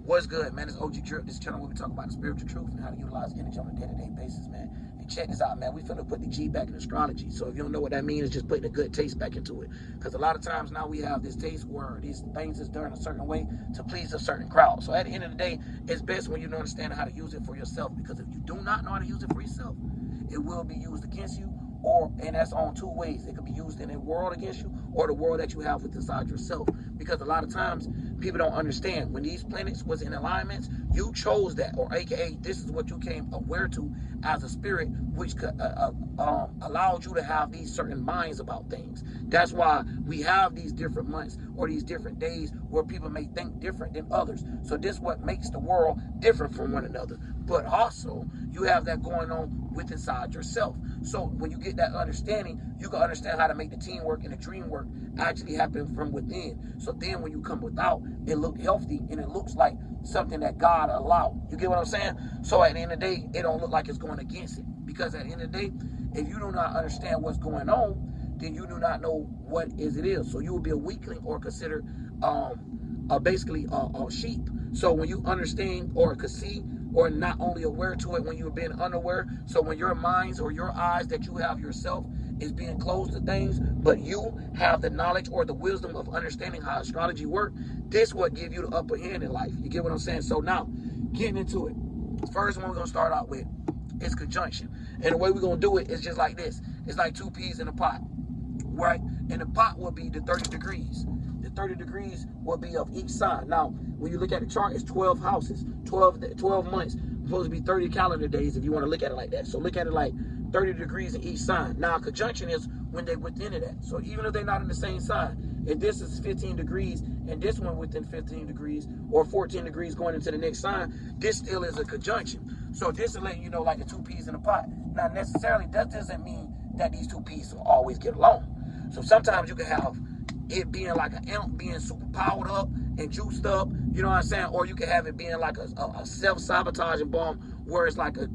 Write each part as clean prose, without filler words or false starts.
What's good, man? It's OG Drip. This channel where we talk about the spiritual truth and how to utilize energy on a day-to-day basis, man. And check this out, man. We finna put the G back in astrology. So if you don't know what that means, it's just putting a good taste back into it. Because a lot of times now we have this taste where these things is done a certain way to please a certain crowd. So at the end of the day, it's best when you understand how to use it for yourself. Because if you do not know how to use it for yourself, it will be used against you. And that's on two ways. It could be used in the world against you or the world that you have with inside yourself. Because a lot of times people don't understand when these planets was in alignments, you chose that, or AKA this is what you came aware to as a spirit, which could allowed you to have these certain minds about things. That's why we have these different months or these different days where people may think different than others. So this is what makes the world different from one another. But also you have that going on with inside yourself. So when you get that understanding, you can understand how to make the teamwork and the dream work actually happen from within. So then when you come without, it looks healthy and it looks like something that God allowed. You get what I'm saying? So at the end of the day, it don't look like it's going against it. Because at the end of the day, if you do not understand what's going on, then you do not know what it is. So you will be a weakling or considered basically a sheep. So when you understand or can see or not only aware to it when you're being unaware, so when your minds or your eyes that you have yourself is being closed to things, but you have the knowledge or the wisdom of understanding how astrology works, this what give you the upper hand in life. You get what I'm saying? So now, getting into it. First one we're going to start out with is conjunction. And the way we're going to do it is just like this. It's like two peas in a pot, right? And the pot will be the 30 degrees. The 30 degrees will be of each sign. Now, when you look at the chart, it's 12 houses, 12 months. It's supposed to be 30 calendar days if you want to look at it like that. So look at it like 30 degrees in each sign. Now, conjunction is when they're within that. So even if they're not in the same sign, if this is 15 degrees and this one within 15 degrees or 14 degrees going into the next sign, this still is a conjunction. So this is letting you know like the two peas in a pot. Now, necessarily, that doesn't mean that these two peas will always get along. So sometimes you can have it being like an imp being super powered up and juiced up, you know what I'm saying? Or you can have it being like a self-sabotaging bomb where it's like a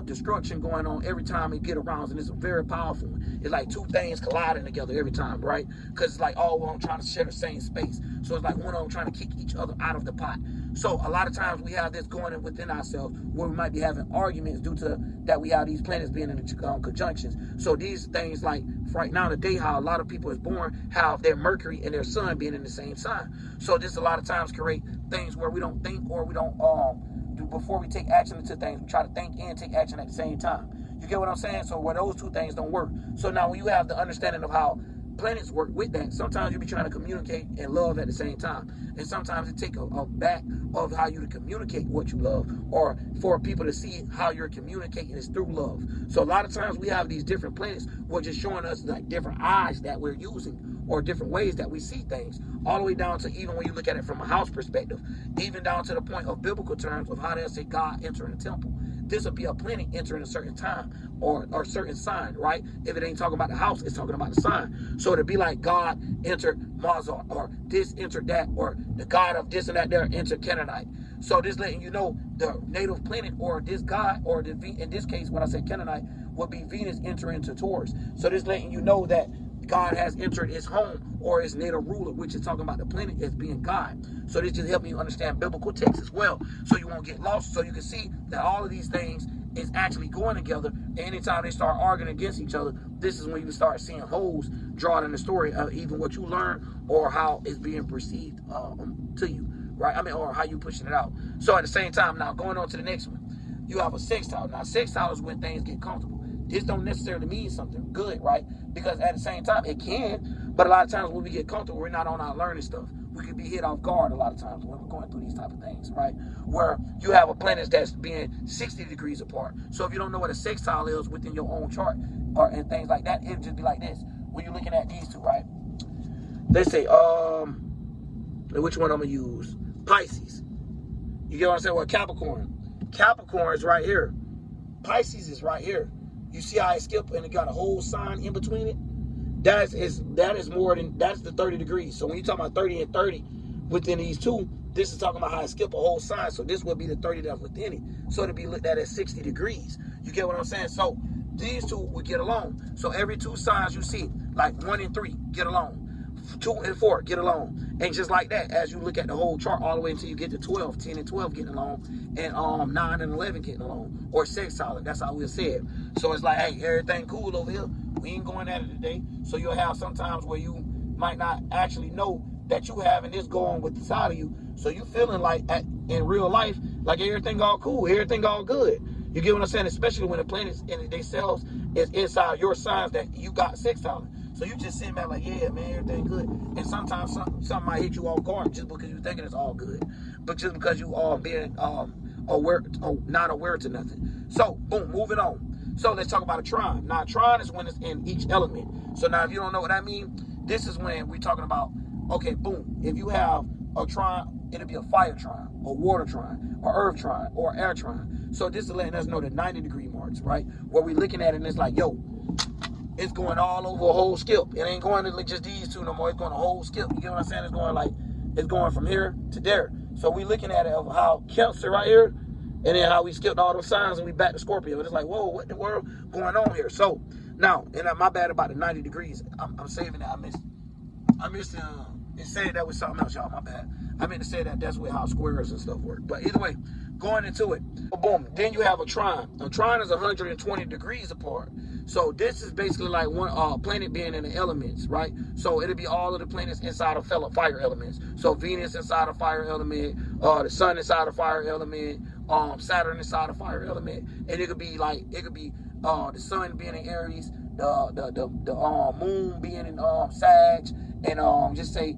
destruction going on every time it get around, and it's a very powerful one. It's like two things colliding together every time, right? Because it's like all of them trying to share the same space. So it's like one of them trying to kick each other out of the pot. So a lot of times we have this going in within ourselves where we might be having arguments due to that we have these planets being in conjunctions. So these things like right now today, how a lot of people is born have their Mercury and their Sun being in the same sign. So this a lot of times create things where we don't think or we don't before we take action into things, we try to think and take action at the same time. You get what I'm saying? So where those two things don't work. So now when you have the understanding of how planets work with that, sometimes you be trying to communicate and love at the same time. And sometimes it take a back of how you to communicate what you love, or for people to see how you're communicating is through love. So a lot of times we have these different planets which is showing us like different eyes that we're using or different ways that we see things, all the way down to even when you look at it from a house perspective, even down to the point of biblical terms of how they say God entering the temple. This will be a planet entering a certain time or certain sign, right? If it ain't talking about the house, it's talking about the sign. So it'd be like God entered Mars, or this entered that, or the God of this and that there entered Canaanite. So this letting you know the native planet or this God, or in this case, when I say Canaanite, would be Venus entering into Taurus. So this letting you know that God has entered his home or his native ruler, which is talking about the planet as being God. So this just helping you understand biblical text as well, so you won't get lost. So you can see that all of these things is actually going together. And anytime they start arguing against each other, this is when you start seeing holes drawn in the story of even what you learn or how it's being perceived to you, right? I mean, or how you pushing it out. So at the same time, now going on to the next one, you have a sextile. Now, sextile is when things get comfortable. This don't necessarily mean something good, right? Because at the same time, it can, but a lot of times when we get comfortable, we're not on our learning stuff. We could be hit off guard a lot of times when we're going through these type of things, right? Where you have a planet that's being 60 degrees apart. So if you don't know what a sextile is within your own chart and things like that, it'd just be like this. When you're looking at these two, right? Let's say, which one I'm gonna use? Pisces. You get what I'm saying? Well, Capricorn. Capricorn is right here. Pisces is right here. You see how it skipped and it got a whole sign in between it? That is more than, that's the 30 degrees. So when you talk about 30 and 30 within these two, this is talking about how it skip a whole sign. So this would be the 30 that's within it. So it'll be looked at as 60 degrees. You get what I'm saying? So these two would get along. So every two signs you see, like 1 and 3, get along. 2 and 4 get along. And just like that, as you look at the whole chart all the way until you get to 12, 10 and 12 getting along, and 9 and 11 getting along, or sextile. That's how we'll say it. So it's like, hey, everything cool over here. We ain't going at it today. So you'll have sometimes where you might not actually know that you having this going with the side of you. So you feeling like in real life, like everything all cool, everything all good. You get what I'm saying? Especially when the planets in themselves is inside your signs that you got sextile. So you just sitting back like, yeah, man, everything good. And sometimes something might hit you off guard just because you're thinking it's all good. But just because you are being aware, not aware to nothing. So, boom, moving on. So let's talk about a trine. Now, a trine is when it's in each element. So now if you don't know what I mean, this is when we're talking about, okay, boom, if you have a trine, it'll be a fire trine, or water trine, or earth trine, or air trine. So this is letting us know the 90-degree marks, right? Where we're looking at it and it's like, yo, it's going all over a whole skip. It ain't going to just these two no more. It's going a whole skip. You get what I'm saying? It's going from here to there. So we looking at it of how Cancer right here, and then how we skipped all those signs and we back to Scorpio. It's like, whoa, what in the world going on here? So now, and my bad about the 90 degrees. I'm saving that. I missed it said that was something else, y'all. My bad. I meant to say that's how squares and stuff work. But either way, going into it, boom. Then you have a trine. A trine is 120 degrees apart. So this is basically like one planet being in the elements, right? So it'll be all of the planets inside of fire elements. So Venus inside of fire element, the Sun inside of fire element, Saturn inside of fire element, and it could be the Sun being in Aries, the Moon being in Sag, and just say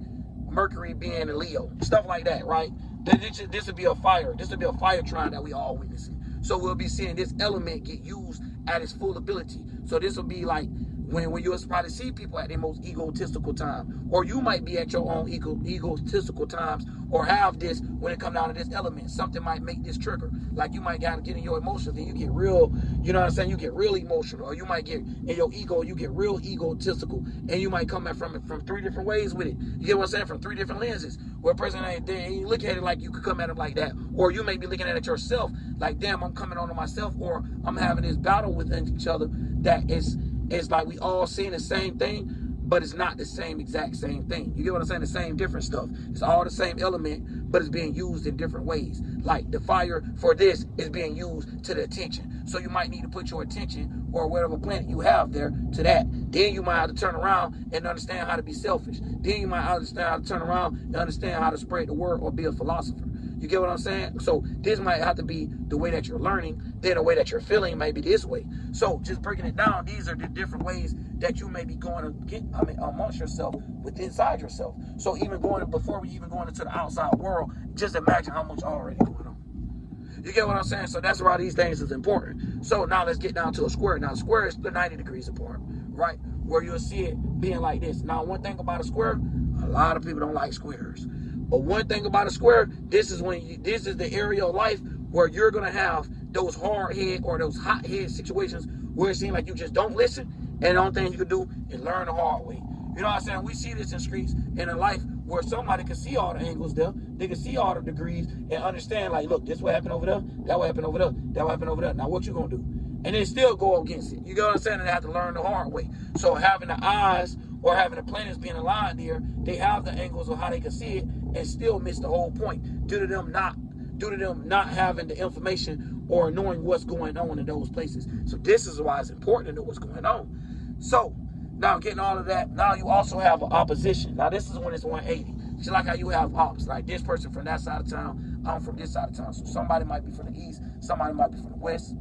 Mercury being in Leo, stuff like that, right? This would be a fire. This would be a fire trine that we all witnessing. So we'll be seeing this element get used at its full ability. So this will be like when you'll probably see people at their most egotistical time, or you might be at your own egotistical times, or have this when it comes down to this element. Something might make this trigger. Like you might gotta get in your emotions and you get real, you know what I'm saying? You get real emotional, or you might get in your ego, you get real egotistical, and you might come at from 3 different ways with it. You get what I'm saying? From 3 different lenses. Where a person ain't look at it like you could come at it like that, or you may be looking at it yourself like, damn, I'm coming on to myself, or I'm having this battle within each other that it's like we all seeing the same thing, but it's not the exact same thing. You get what I'm saying? The same different stuff. It's all the same element, but it's being used in different ways. Like the fire for this is being used to the attention. So you might need to put your attention or whatever planet you have there to that. Then you might have to turn around and understand how to be selfish. Then you might understand how to turn around and understand how to spread the word or be a philosopher. You get what I'm saying? So this might have to be the way that you're learning, then the way that you're feeling may be this way. So just breaking it down, these are the different ways that you may be going to get amongst yourself, inside yourself. So before we even going into the outside world, just imagine how much already going on. You get what I'm saying? So that's why these things is important. So now let's get down to a square. Now, square is 90 degrees apart, right? Where you'll see it being like this. Now, one thing about a square, a lot of people don't like squares. But one thing about a square, this is the area of life where you're gonna have those hard head or those hot head situations where it seems like you just don't listen, and the only thing you can do is learn the hard way. You know what I'm saying? We see this in streets and in life where somebody can see all the angles there, they can see all the degrees and understand, like, look, this what happened over there, that what happened over there, that what happened over there. Now what you gonna do? And then still go against it. You get what I'm saying? And they have to learn the hard way. So having the eyes or having the planets being aligned here, they have the angles of how they can see it and still miss the whole point due to them not having the information or knowing what's going on in those places. So this is why it's important to know what's going on. So now getting all of that, now you also have an opposition. Now this is when it's 180. Just like how you have ops, like this person from that side of town, I'm from this side of town. So somebody might be from the east, somebody might be from the west,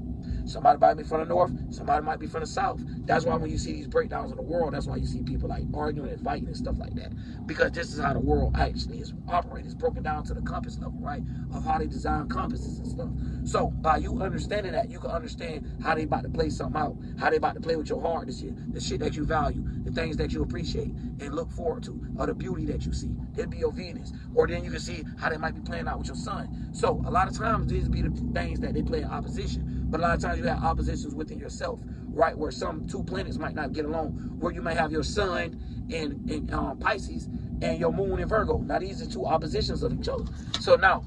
somebody might be from the north, somebody might be from the south. That's why when you see these breakdowns in the world, that's why you see people like arguing and fighting and stuff like that. Because this is how the world actually is operating. It's broken down to the compass level, right? Of how they design compasses and stuff. So by you understanding that, you can understand how they about to play something out, how they about to play with your heart this year, the shit that you value, the things that you appreciate and look forward to, or the beauty that you see. It'll be your Venus. Or then you can see how they might be playing out with your sun. So a lot of times these be the things that they play in opposition. But a lot of times you have oppositions within yourself, right? Where some 2 planets might not get along. Where you might have your sun in Pisces and your moon in Virgo. Now these are 2 oppositions of each other. So now,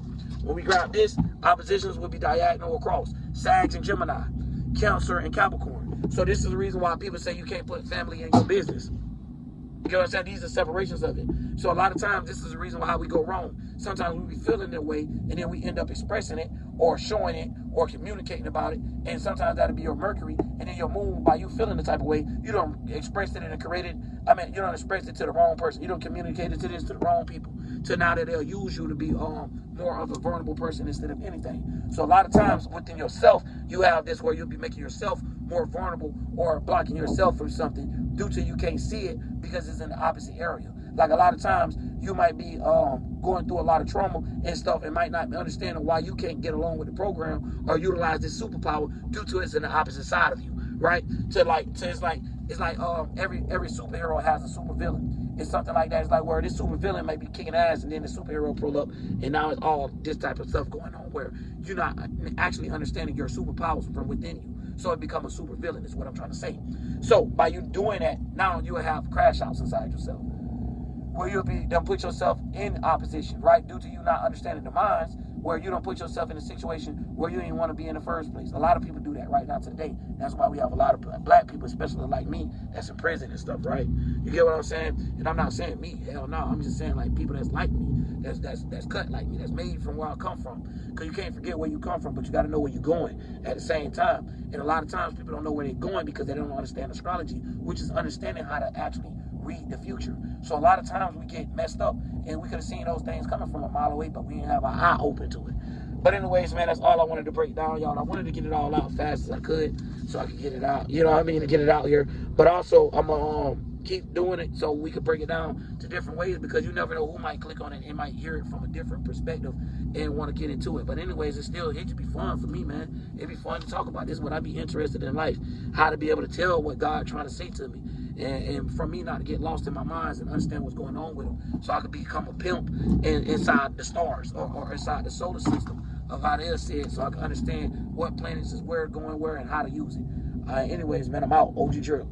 when we grab this, oppositions will be diagonal across. Sag and Gemini, Cancer and Capricorn. So this is the reason why people say you can't put family in your business. You understand? These are separations of it. So a lot of times, this is the reason why we go wrong. Sometimes we be feeling that way, and then we end up expressing it, or showing it, or communicating about it. And sometimes that'll be your Mercury, and then your moon, by you feeling the type of way, you don't express it and create it. I mean, you don't express it to the wrong person. You don't communicate it to the wrong people. To now that they'll use you to be more of a vulnerable person instead of anything. So a lot of times within yourself, you have this where you'll be making yourself more vulnerable or blocking yourself from something due to you can't see it because it's in the opposite area. Like a lot of times you might be going through a lot of trauma and stuff and might not be understanding why you can't get along with the program or utilize this superpower due to it's in the opposite side of you, right? It's like every superhero has a supervillain. It's something like that. It's like where this supervillain may be kicking ass and then the superhero pull up and now it's all this type of stuff going on where you're not actually understanding your superpowers from within you. So it becomes a supervillain is what I'm trying to say. So by you doing that, now you will have crash outs inside yourself. Where you'll be then put yourself in opposition, right? Due to you not understanding the minds, where you don't put yourself in a situation where you didn't want to be in the first place. A lot of people do that right now today. That's why we have a lot of black people, especially like me, that's in prison and stuff, right? You get what I'm saying? And I'm not saying me, hell no. I'm just saying like people that's like me, that's cut like me, that's made from where I come from. Because you can't forget where you come from, but you got to know where you're going at the same time. And a lot of times people don't know where they're going because they don't understand astrology, which is understanding how to actually read the future. So a lot of times we get messed up and we could have seen those things coming from a mile away, but we didn't have our eye open to it. But anyways, man, that's all I wanted to break down, y'all. I wanted to get it all out fast as I could so I could get it out, you know what I mean, to get it out here. But also I'm gonna keep doing it so we could break it down to different ways because you never know who might click on it and might hear it from a different perspective and want to get into it. But anyways, it should be fun for me, man. It'd be fun to talk about this, what I'd be interested in life, how to be able to tell what God trying to say to me. And for me not to get lost in my minds and understand what's going on with them so I could become a pimp inside the stars or inside the solar system of how they're said so I can understand what planets is where going where and how to use it. Anyways, man, I'm out. OG Drill.